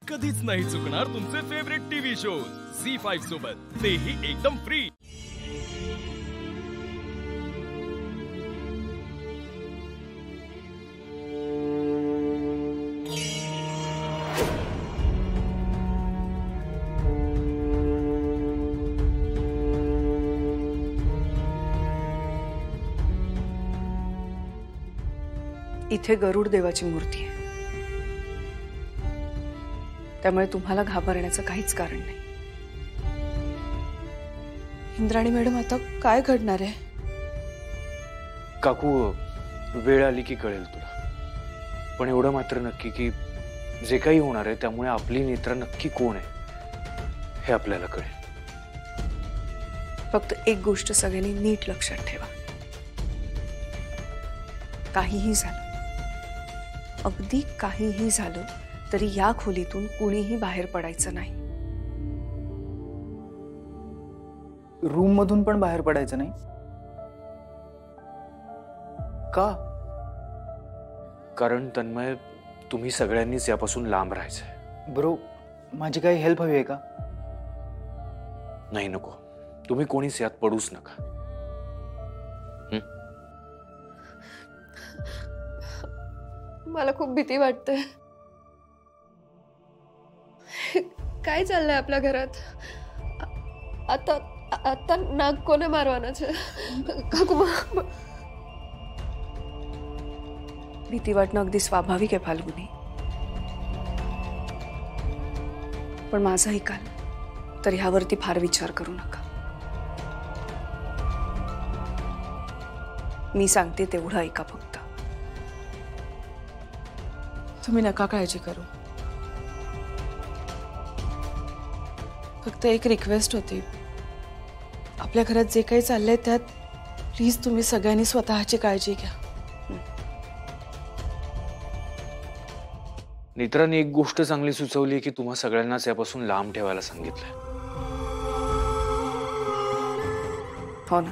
कधीच नाही चुकणार तुमचे फेवरेट टीव्ही शोज झी5 सोबत, तेही एकदम फ्री। इथे गरुड देवाची मूर्ती आहे, त्यामुळे तुम्हाला घाबरण्याचं काहीच कारण नाही। इंद्राणी मॅडम, आता काय घडणार आहे? काकू, वेळ आली की कळेल तुला, पण एवढं मात्र नक्की की जे काही होणार आहे त्यामुळे आपली नेत्रा नक्की कोण आहे हे आपल्याला कळेल। फक्त एक गोष्ट सगळ्यांनी नीट लक्षात ठेवा, काहीही झालं, अगदी काहीही झालं तरी या खोलीतून कुणीही बाहेर पडायचं नाही। रूम मधून पण बाहेर पडायचं नाही का? कारण तन्मय, तुम्ही सगळ्यांनीच यापासून लांब राहायचंय। ब्रो, माझी काही हेल्प हवी आहे का? नाही, नको, तुम्ही कोणीच यात पडूच नका। मला खूप भीती वाटते। काय चाललंय आपल्या घरात? आता आता नाग कोणे मारवानाचे? काकू, भीती वाटणं अगदी स्वाभाविक आहे फाल्गुनी, पण माझं ऐकाल तर ह्यावरती फार विचार करू नका। मी सांगते तेवढं ऐका फक्त। तुम्ही नका काळजी करू, फक्त एक रिक्वेस्ट होती, आपल्या घरात जे काही चाललंय त्यात प्लीज तुम्ही सगळ्यांनी स्वतःची काळजी घ्या। नेत्राने एक गोष्ट चांगली सुचवली की तुम्हा सगळ्यांनाच यापासून लांब ठेवायला सांगितलंय। हो ना,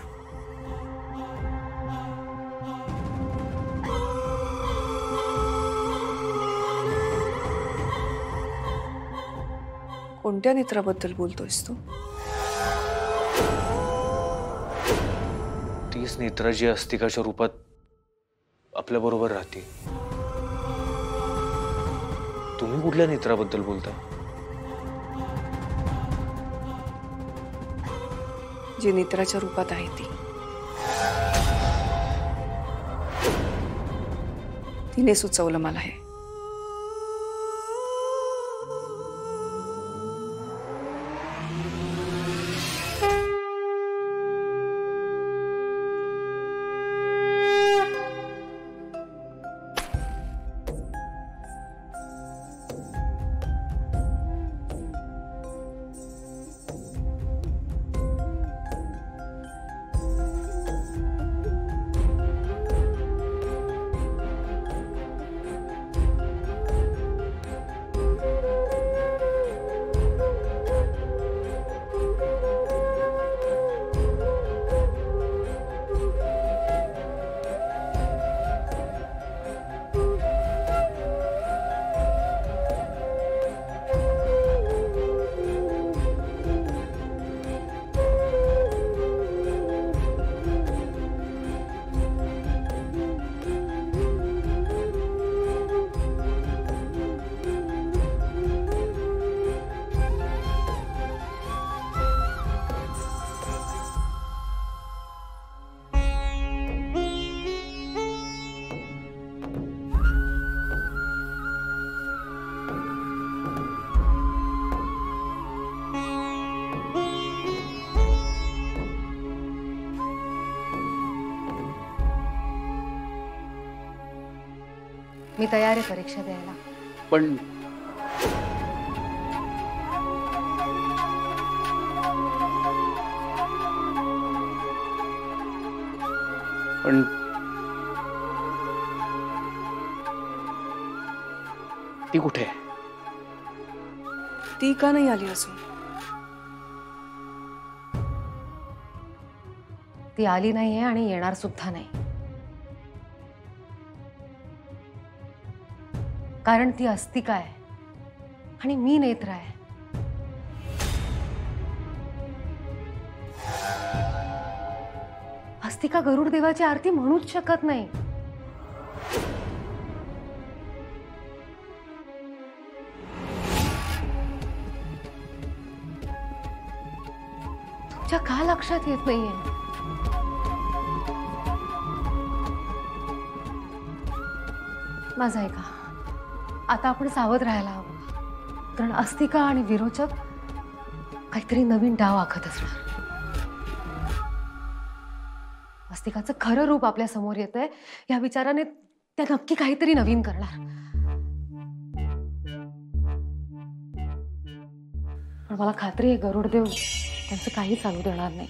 कोणत्या नेत्राबद्दल बोलतोयस तू? तीच नेत्रा जी अस्तिकाच्या रूपात आपल्या बरोबर राहते। तुम्ही कुठल्या नेत्राबद्दल बोलताय? जी नेत्राच्या रूपात आहे ती। तिने सुचवलं मला हे। मी तयार आहे परीक्षा द्यायला। पण ती कुठे आहे? ती का नाही आली अजून? ती आली नाहीये आणि येणार सुद्धा नाही, कारण ती अस्तिका आहे आणि मी नेत्र आहे. अस्तिका गरुड देवाची आरती म्हणूच शकत नाही. तुमच्या का लक्षात येत नाहीये? माझं ऐका, आता आपण सावध राहायला हवं, कारण अस्तिका आणि विरोचक काहीतरी नवीन डाव आखत असणार. अस्तिकाचं खरं रूप आपल्या समोर येतंय या विचाराने त्या नक्की काहीतरी नवीन करणार. पण मला खात्री आहे गरुडदेव त्यांचं काही चालू देणार नाही.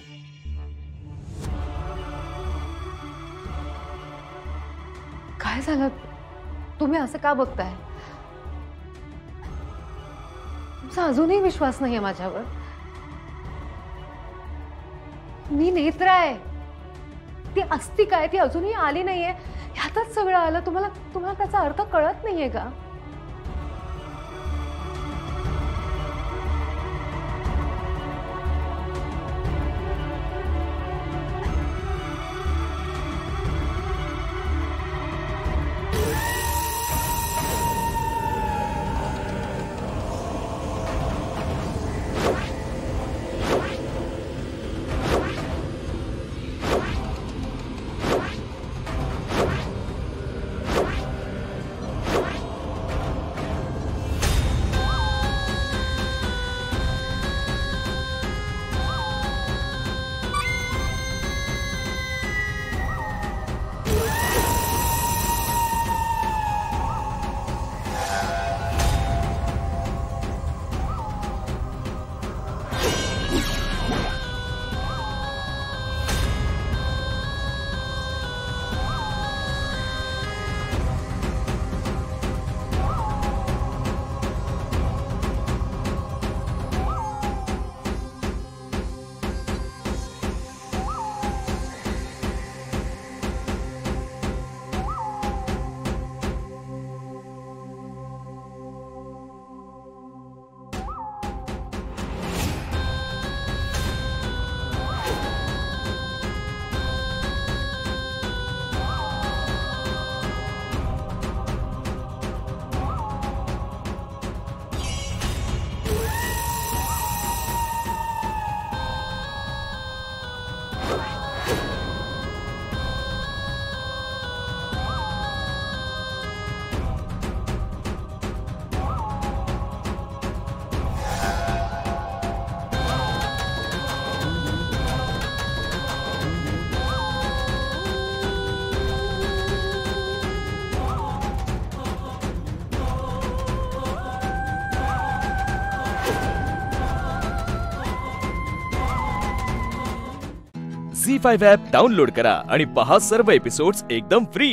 काय झालं? तुम्ही असं का बघताय? तुमचा अजूनही विश्वास नाहीये माझ्यावर? मी नेत्र आहे, ती अस्तिका आहे, ती अजूनही आली नाहीये. ह्यातच सगळं आलं. तुम्हाला त्याचा अर्थ कळत नाहीये का? झी5 ॲप डाउनलोड करा आणि पहा सर्व एपिसोड्स एकदम फ्री.